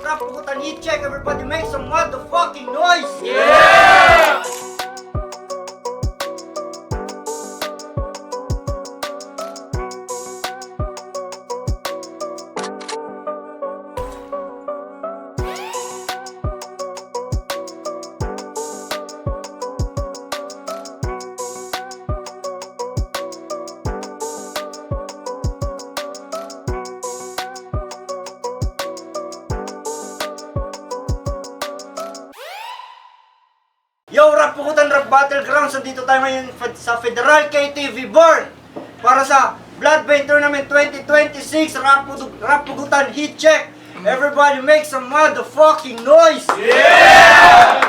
rap pukutan heat check. Everybody make some motherfucking noise! Yeah! Yo, Rap Pukutan Rap Battlegrounds! Dito tayo ngayon sa Federal KTV Born para sa Blood Vein Tournament 2026 Rap Pukutan Heat Check. Everybody make some motherfucking noise! Yeah!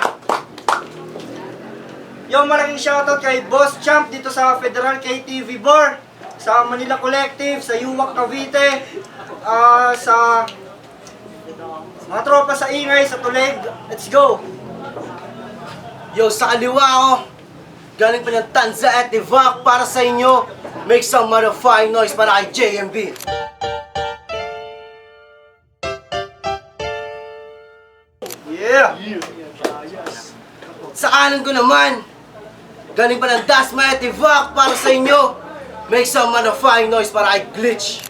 Yo, malaking shoutout kay Boss Champ dito sa Federal KTV Born, sa Manila Collective, sa Yuwak Cavite, sa mga tropa sa Ingay, sa Tuleg. Let's go! Yo, sa kaliwa oh, galing pa ng Tanza at Evac para sa inyo. Make some motherfucking noise para kay JMB. Yeah! Sa kanan ko naman, galing pa ng Dasma at Evac para sa inyo. Make some motherfucking noise para kay Glitch.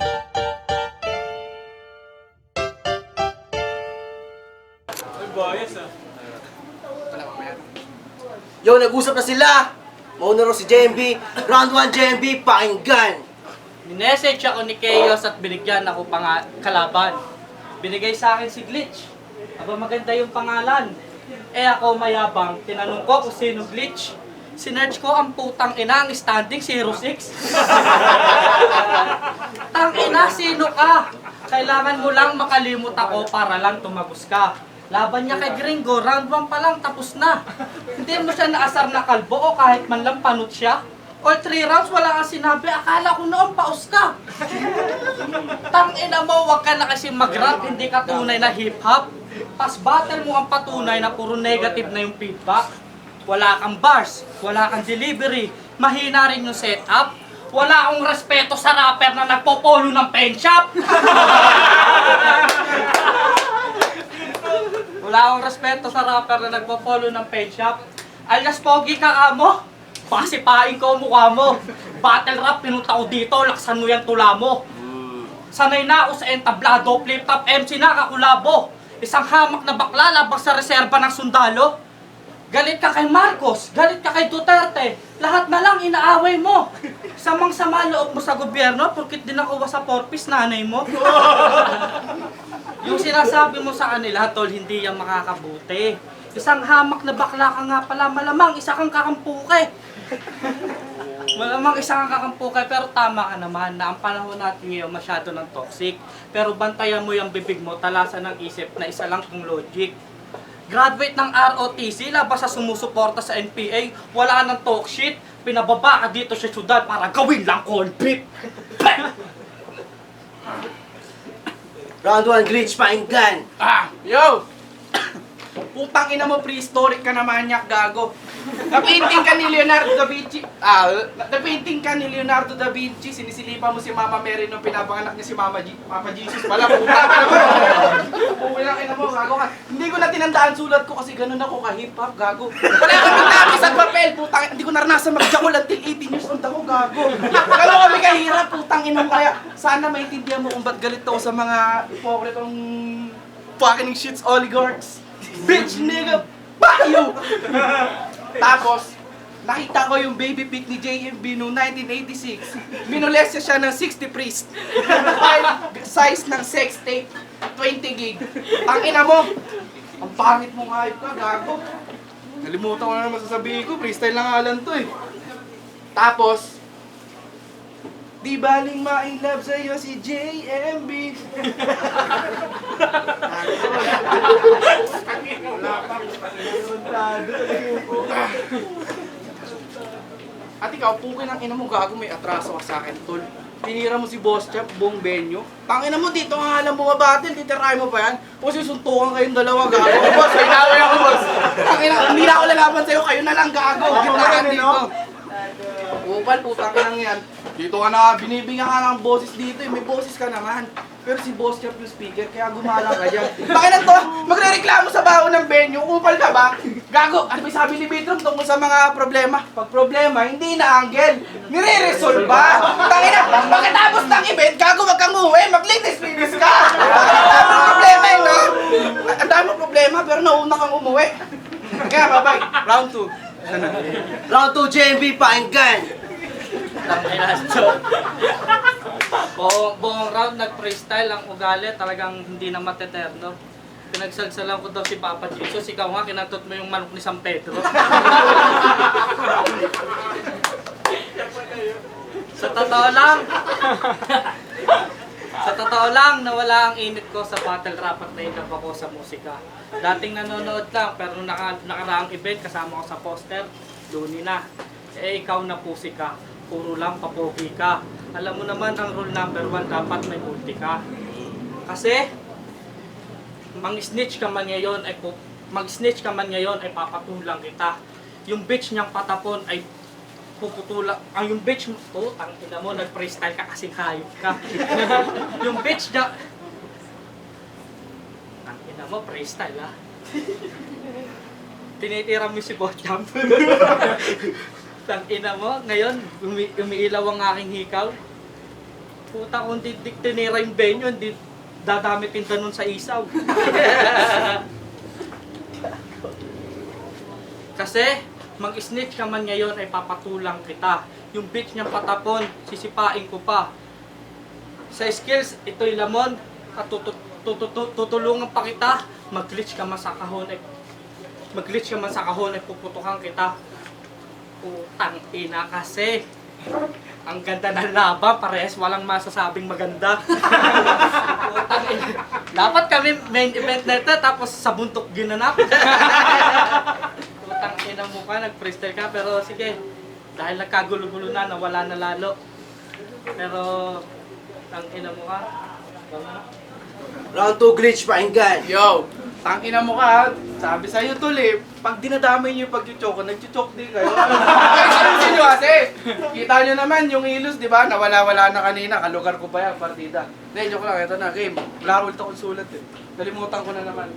Yo, nag-usap na sila. Mauna rin si JMB. Round 1 JMB, pakinggan. Minessage ako ni Chaos at binigyan ako kalaban. Binigay sa akin si Glitch. Aba, maganda yung pangalan. Eh ako mayabang, tinanong ko kung sino Glitch. Sinerch ko ang putang ina, ang standing 06. Tang ina, sino ka? Kailangan mo lang makalimut ako para lang tumagos ka. Laban niya kay Gringo, round 1 pa lang, tapos na. Hindi mo siya naasar na kalbo o kahit man lang panot siya. All 3 rounds, wala kang sinabi, akala ko noon paus ka. Tangina mo, wag ka na kasi mag-rap, hindi ka tunay na hip-hop. Pas battle mo ang patunay na puro negative na yung feedback. Wala kang bars, wala kang delivery, mahina rin yung setup. Wala akong respeto sa rapper na nagpopolo ng pen shop. Wala akong respeto sa rapper na nagpo-follow ng pen shop. Alias pogi ka amo. Pasipain ko mukha mo. Battle rap, pinunta ko dito, laksan mo yung tula mo. Sanay na ako sa entablado, flip top MC na kakulabo. Isang hamak na bakla labang sa reserba ng sundalo. Galit ka kay Marcos, galit ka kay Duterte. Lahat na lang inaaway mo. Samang-sama loob mo sa gobyerno, porkit din ako sa porpis nanay mo. Yung sinasabi mo sa kanila, tol, hindi yan makakabuti. Isang hamak na bakla ka nga pala, malamang isa kang kakampuke. Malamang isa kang kakampuke, pero tama ka naman na ang panahon natin ngayon masyado ng toxic. Pero bantayan mo yung bibig mo, talasan ng isip na isa lang kong logic. Graduate ng ROTC, labas sa sumusuporta sa NPA, wala nang talk shit, pinababa ka dito sa syudad para gawin lang corn beef. Round 1 Glitch, pakinggan. Yo! Putang ina mo, prehistoric ka na manyak, gago. Napainting ka ni Leonardo da Vinci. Napainting ka ni Leonardo da Vinci. Sinisilipan mo si Mama Mary nung pinapanganak niya si Papa Jesus. Pala, putang ina mo. Putang ina mo, gago ka. Hindi ko na tinandaan sulat ko kasi ganun ako ka-hip-hop, gago. Wala kami lapis at papel, putang. Hindi ko naranasan mag-jackal until 18 years old ako, gago. Gano'n kami kahirap, putang ina mo. Kaya sana maintindihan mo kung ba't galit ako sa mga hipokritong fucking shits oligarchs. Bitch nigga, fuck you! Tapos, nakita ko yung baby pic ni JMB noong 1986. Minolesya siya ng 60 priest. Size ng sex tape, 20 gig. Ang ina mo, ang pangit mong hype ka, gago. Nalimutan ko na naman sasabihin ko, freestyle lang nga lang to eh. Tapos, di baling ma-in love sa'yo si JMB. At ikaw, pukin ang ina mo, gago, may atraso ka sa akin, tol. Tinira mo si Boss Champ, buong venue. Tangina mo, dito nga alam bumabattle, titirahin mo pa yan. O susuntukan kayong dalawa, gago. Boss, may naway ako, boss. Tangina, hindi na ako lalaban sa'yo, kayo na lang, gago. Gitaan dito. Upal, putang lang yan. Dito ka na, binibigyan ka ng boses dito eh. May boses ka naman. Pero si Boss Chef yung speaker, kaya gumalang ka dyan. Bakit to? Magre-reklamo sa baon ng venue. Kupal ka ba? Gago, ano ba sabi ni Bidrom tungkol sa mga problema? Pag problema, hindi na-angle. Nire-resolve ba? Tangina, pagkatapos ng event, gago wag kang uwi. Maglinis-linis ka. Ang dami problema eh, no? Ang dami problema, pero nauna kang umuwi. Kaya, bye-bye. Round 2. Round 2 JMB, pakinggan! Buong round nag-freestyle ang ugali, talagang hindi na mateterno. Pinagsalsalan ko daw si Papa Jesus, ikaw nga kinatot mo yung manok ni San Pedro. Sa totoo lang, nawala ang init ko sa battle rap at nainap ako sa musika. Dating nanonood lang, pero nung nakaraang event kasama ko sa poster, luni na. Eh ikaw na pusi ka, puro lang papogi ka. Alam mo naman ang rule number 1, dapat may multi ka. Kasi, mag-snitch ka man ngayon ay papatulang kita. Yung bitch niyang patapon ay puputulang, yung bitch mo, ang ina mo, nag-freestyle ka kasing hayop ka. Yung bitch niya, ang ina mo, freestyle ha. Tinitira mo si Bocham. Ang ina mo, ngayon, umiilaw ang aking hikaw. Puta, kung di tinira yung venue, hindi dadami pinta nun sa isaw. Kasi, mag-snitch ka man ngayon ay papatulang kita. Yung bitch niyang patapon, sisipain ko pa. Sa skills, ito'y lamon. At tutulungan pa kita. Mag-glitch ka man sa kahon ay puputukan kita. Putang ina kasi. Ang ganda ng laban, parehas walang masasabing maganda. Putang ina. Dapat kami main event na ito, tapos sa buntok ginanap. Putang ina mo ka, nag-freestyle ka, pero sige. Dahil nagkagulo-gulo na, nawala na lalo. Pero, ang ina mo ka. Round 2 glitch, pakinggan! Yo, tangina mo ka. Sabi sa'yo tol eh, pag dinadamay niyo yung pag-choke, nag-choke din kayo. Ayusin niyo kasi. Kita niyo naman yung ilos, di ba? Nawala-wala na kanina. Kalugar ko pa yan, partida. Hindi, joke lang. Ito na, game. Wala ulit akong sulat eh. Nalimutan ko na naman.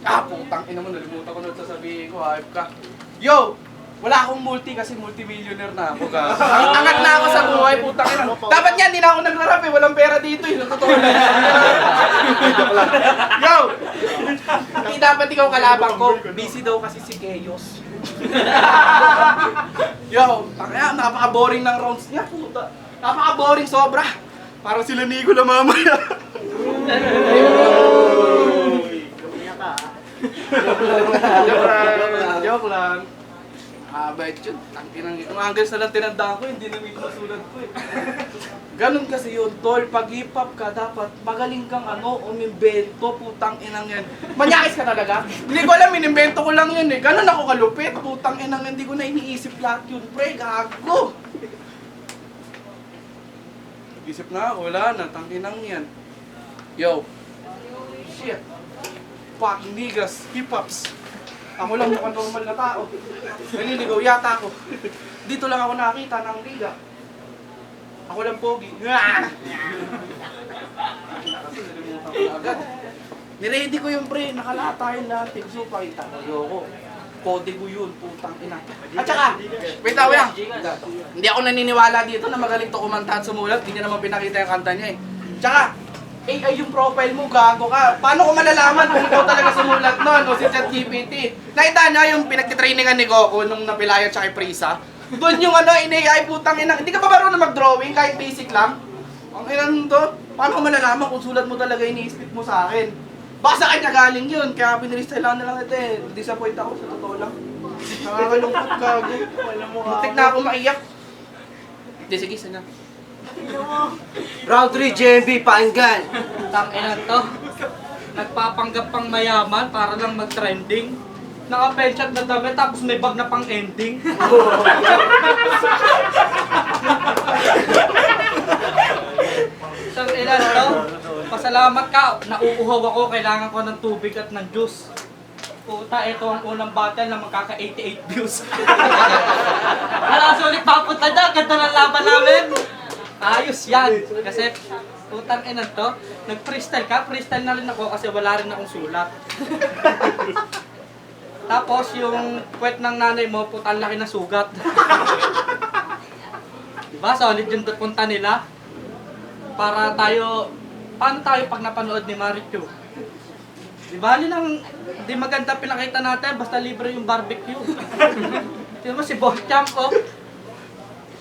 Putang ina mo, nalimutan ko na sasabihin ko. Hype ka. Yo! Wala akong multi kasi multimillionaire na ako ka. Angat na ako sa buhay, putang ina. Dapat nga, hindi na ako nagrarap eh. Walang pera dito eh. Totoo na. Joke lang. Yo! Hindi dapat ikaw kalabang ko. Busy daw kasi si Chaos. Yo, kaya napaka-boring ng rounds niya, puta. Napaka-boring sobra. Parang sila Nico na mamaya. Joke lang. Bait yun. Kung hanggang sa lang tinandaan ko, hindi namin masulat ko eh. Ganon kasi yun, tol. Pag hip-hop ka, dapat magaling kang umimbento, putang inang yan. Manyakis ka talaga? Hindi ko alam, inimbento ko lang yun eh. Ganon ako kalupit, putang inang yan. Hindi ko na iniisip lahat yun, pre. Gago! Nag-isip na ako, wala na. Tanginang yan. Yo. Shit. Fucking niggas, hip-hops. Ako lang mukhang normal na tao. Naliligaw yata ako. Dito lang ako nakakita ng liga. Ako lang pogi. Agad. Niready ko yung pre, nakalata yung lahat. Tigso, pakita ko. Ayoko. Kode ko yun, putang ina. At saka, wait lang. Hindi ako naniniwala dito na magaling to kumanta at sumulat. Hindi niya naman pinakita yung kanta niya eh. Tsaka, AI yung profile mo, gago ka. Paano ko malalaman kung ikaw talaga sumulat nun o si ChatGPT? Nakita niya yung pinagtitrainingan ni Goku nung napilayan siya kay Frieza? Doon yung in-AI putang ina. Hindi ka ba marunong mag-drawing kahit basic lang? Ang ilan to? Paano ko malalaman kung sulat mo talaga ini-spit mo sa akin? Baka sa kanya galing yun, kaya piniristyle lang na lang ito eh. Disappoint ako sa totoo lang. Nakakalungkot, gago. Muntik na ako maiyak. Hindi, sige, sana. Round 3 JMB, pakinggan! Tangina to. Nagpapanggap pang mayaman para lang mag-trending. Naka-penchant na dami tapos may bag na pang ending. Tangina to. Pasalamat ka. Nauuhaw ako. Kailangan ko ng tubig at ng juice. Puta, ito ang unang battle na magkaka 88 views. Wala sulit papunta dyan, ganda ng laban namin. Ayos yan. Kasi, putang ina to, nag-freestyle ka, freestyle na rin ako kasi wala rin akong sulat. Tapos yung kwet ng nanay mo, putang laki na sugat. Diba, solid yung punta nila. Para tayo, paano tayo pag napanood ni Marichu? Diba, di maganda pinakita natin, basta libre yung barbecue. Tignan mo si Boss Champ, oh.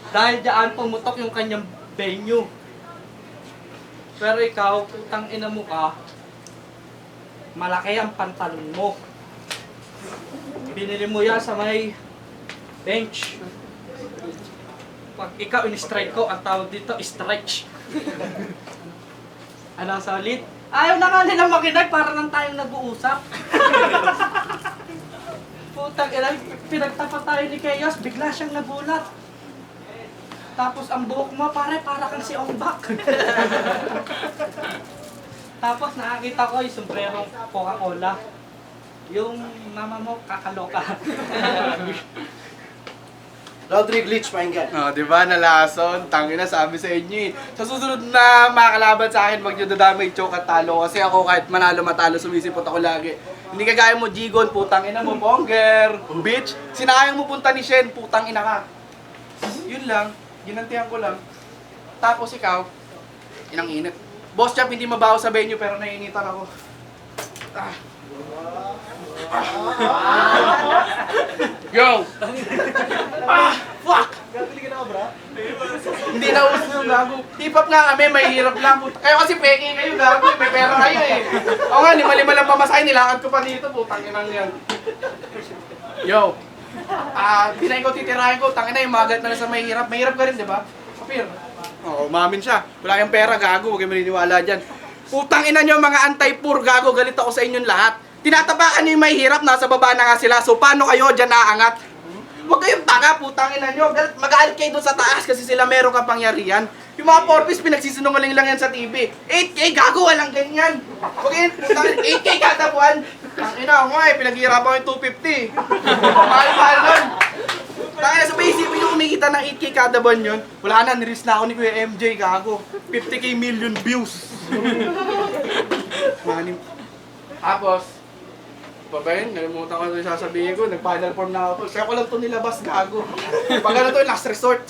Dahil dyan pumutok yung kanyang venue. Pero ikaw, putang ina mo ka, malaki ang pantalon mo. Binili mo yan sa may bench. Pag ikaw in-strike ko, ang tawag dito, stretch. Ano, solid? Ayaw na nga nilang makinig, para lang tayong nag-uusap. Putang ina, pinagtapat tayo ni Chaos, bigla siyang nagulat. Tapos ang buhok mo, para kang si Ongbak. Tapos nakakita ko yung sombrerong Coca-Cola. Yung mama mo, kakaloka. Round 3 glitch, pakinggan. Oh, di ba? Nalason. Tangina, sabi sa inyo eh. Sa susunod na makakalaban sa akin, wag nyo dadamay choke at talo. Kasi ako kahit manalo matalo, sumisipot ako lagi. Hindi kagaya mo, Jigon, putang ina mo, Bonger, bitch. Sinayang mo punta ni Shen, putang ina ka. Yun lang, ginantihan ko lang. Tapos ikaw, inang init. Boss Champ, hindi mabaho sa venue pero naiinitan ako. Ah. Yo! Ah! Fuck! Hindi na uso yung gago. Tip-up nga kami, may hirap lang. Kayo kasi peke kayo, gago. May pera kayo eh. Oo nga, lima-lima lang pamasahe, nilakad ko pa dito. Putang inang yan. Yo! Di na ikaw titirahin ko. Tangina yung magat na sa may hirap. May hirap ka rin, di ba? Kapir. Oo, umamin siya. Wala kayong pera, gago. Huwag kayo maniniwala dyan. Putang ina nyo, mga anti-poor, gago. Galit ako sa inyong lahat. Tinatapakan nyo yung may hirap, nasa baba na nga sila. So, paano kayo dyan naangat? Huwag kayong tanga, putang ina nyo. Mag-aalit kayo doon sa taas kasi sila meron kapangyarihan. Yung mga 4-piece, pinagsisinungaling lang yan sa TV. 8K, gago, walang ganyan. Huwag kayo, putang ina, 8K kada buwan. Ang ina, ako nga eh, pinaghihirapan ko yung 250. Mahal-mahal nun. Tangina, sabay isipin nyo kumikita ng 8K kada buwan yun. Wala na, niris na ako ni Kuya MJ, gago. 50K million views. Manim. Tapos, babayin, nalimutan ko yung sasabihin ko, nag-final form na ako. Kaya ko lang ito nilabas, gago. Pag ano to, last resort.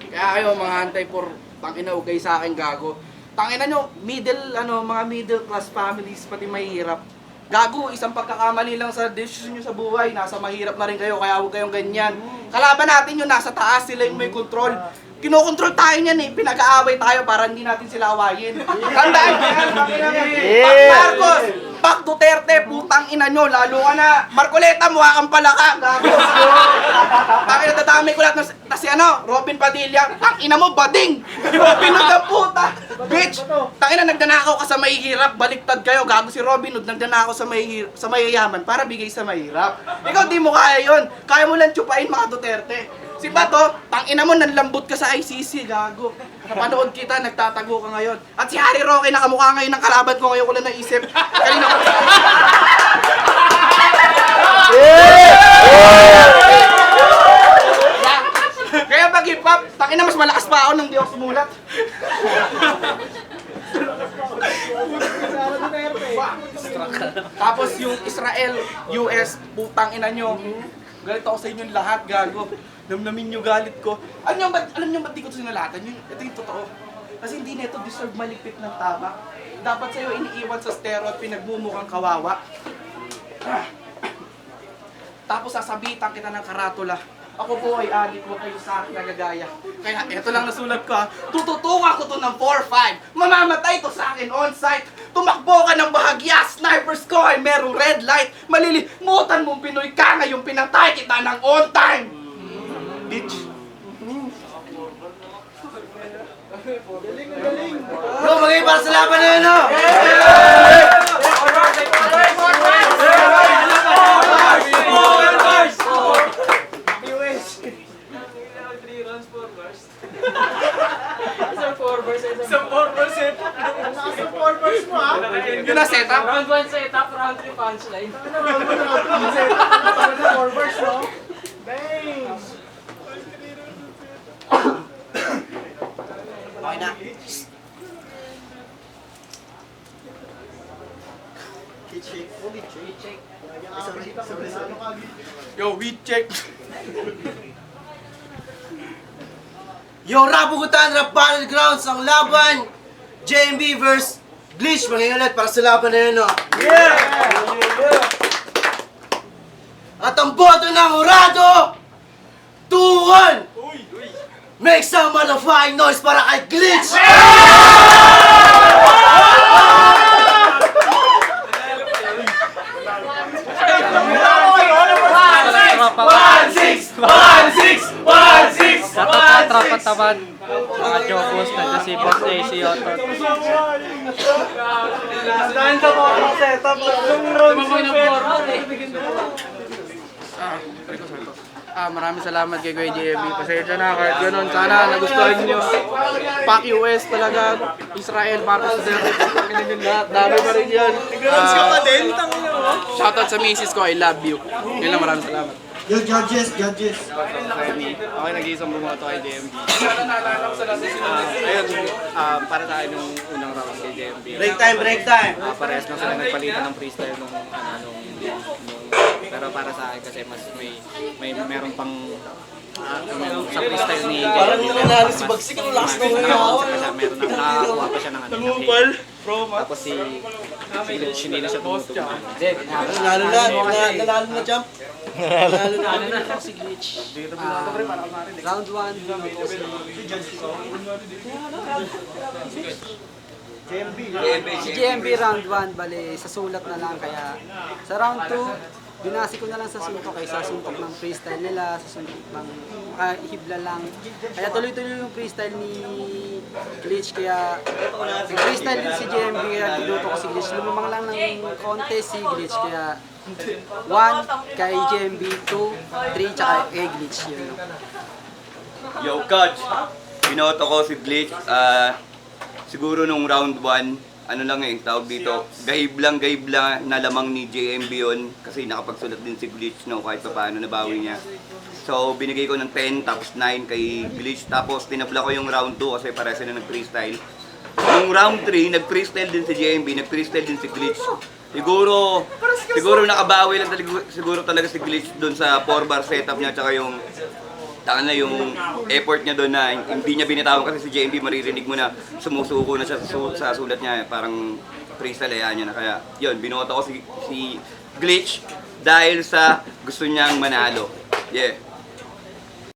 Kaya kayo, mga anti-for, tangina, huwag kayo sa akin, gago. Tangina nyo, mga middle class families, pati mahihirap. Gago, isang pagkakamali lang sa decision nyo sa buhay, nasa mahirap na rin kayo, kaya huwag kayong ganyan. Kalaban natin yung nasa taas, sila yung may control. Kinokontrol tayo niyan eh, pinag-aaway tayo para hindi natin sila awayin. Tandaan nyo yan, Pak Marcos, Pak Duterte, putang ina nyo, lalo ka na. Marcoleta, mukha kang palaka, gago. Bakit nadadamay ko lahat na si Robin Padilla, tang ina mo, bading. Robin Hood ang puta. Bitch, tang ina, nagdanakaw ka sa mahihirap, baliktad kayo, gago si Robin Hood, nagdanakaw sa mayayaman para bigay sa mahirap. Ikaw di mo kaya yun, kaya mo lang tsupain mga Duterte. Si Bato, tangina mo, nanlambot ka sa ICC, gago. Napanood kita, nagtatago ka ngayon. At si Harry Roque, nakamukha ngayon ng kalaban ko, ngayon ko lang naisip. Kanina ko. Kaya pag hip-hop, tangina mas malakas pa ako nung di ako sumulat. Tapos yung Israel, US, putang ina nyo. Galit ako sa inyong lahat, gago. Namnamin nyo galit ko. Alam nyo ba't di ko ito sinalatan? Ito yung totoo. Kasi hindi na ito deserve malipit ng tabak. Dapat sa'yo iniiwan sa stero at pinagmumukhang kawawa. Tapos sasabitan kita ng karatula. Ako po ay adik, huwag kayo sa akin nagagaya. Kaya eto lang nasulat ko ha. Tututungan ko to ng 4-5. Mamamatay to sa akin on-site. Tumakbo ka ng bahagya. Snipers ko ay merong red light. Malilimutan mong Pinoy ka ngayong pinatay kita ng on-time. Bitch. Bro, magaling para sa laban na yun, no? Isang 4%. Yun na setup. Round 1 setup, round 3 punchline. Okay na. Yo, we check. Yo, Rap Pugutan, Rap Battlegrounds, ang laban, JMB vs. Glitch. Mangingalit para sa laban na yun, no? At ang boto ng Horado, 2-1! Make some motherfucking noise para kay Glitch! Tropa tamad. Mga Jokos, si Boss A, si Otot. Maraming salamat kay Kuya JB. Pasensya na kahit ganun. Sana nagustuhan nyo. Pac US talaga. Israel para sa Celtics. Dami pa rin yan. Shoutout sa misis ko. I love you. Yun lang, maraming salamat. Yo, judges. Okay, nag-iisang bumoto kay JMB. Ayun, para sa akin yung unang round kay JMB. Break time! Parehas lang sila nagpalitan ng freestyle pero para sa akin kasi mas meron pang sa freestyle ni JMB. Parang yung nanalo si Bagsik, yung last na Meron na nakakuha pa siya ng hate. Tapos si Glitch, hindi na siya tumutugma. Nanalo na, champ. Nanalo na si Glitch. Round 1, si GMB round 1, bali sa sulat na lang, kaya sa round 2, binasi ko na lang sa suntok kaysa suntok ng freestyle nila, sa suntok ng hibla lang. Kaya tuloy-tuloy yung freestyle ni Glitch, kaya freestyle din si GMB, kaya ginuto ko si Glitch. Lumamang lang ng contest si Glitch, kaya 1 kay GMB, 2, 3, tsaka kay Glitch. Yun. Yo, coach! Binoto ko si Glitch. Siguro nung round 1, ano lang tawag dito, gahib lang na lamang ni JMB yun. Kasi nakapagsulat din si Glitch, no, kahit pa paano nabawi niya. So, binigay ko ng 10, tapos 9 kay Glitch. Tapos, tinabla ko yung round 2 kasi para sila nag-freestyle. Nung round 3, nag-freestyle din si JMB, nag-freestyle din si Glitch. Siguro nakabawi lang talaga si Glitch doon sa 4-bar setup niya, tsaka yung yung effort niya doon na hindi niya binitawan kasi si JMB maririnig mo na sumusuko na siya sa sulat niya, parang freestyle niya na. Kaya yun, binoto ko si Glitch dahil sa gusto niyang manalo. Yeah.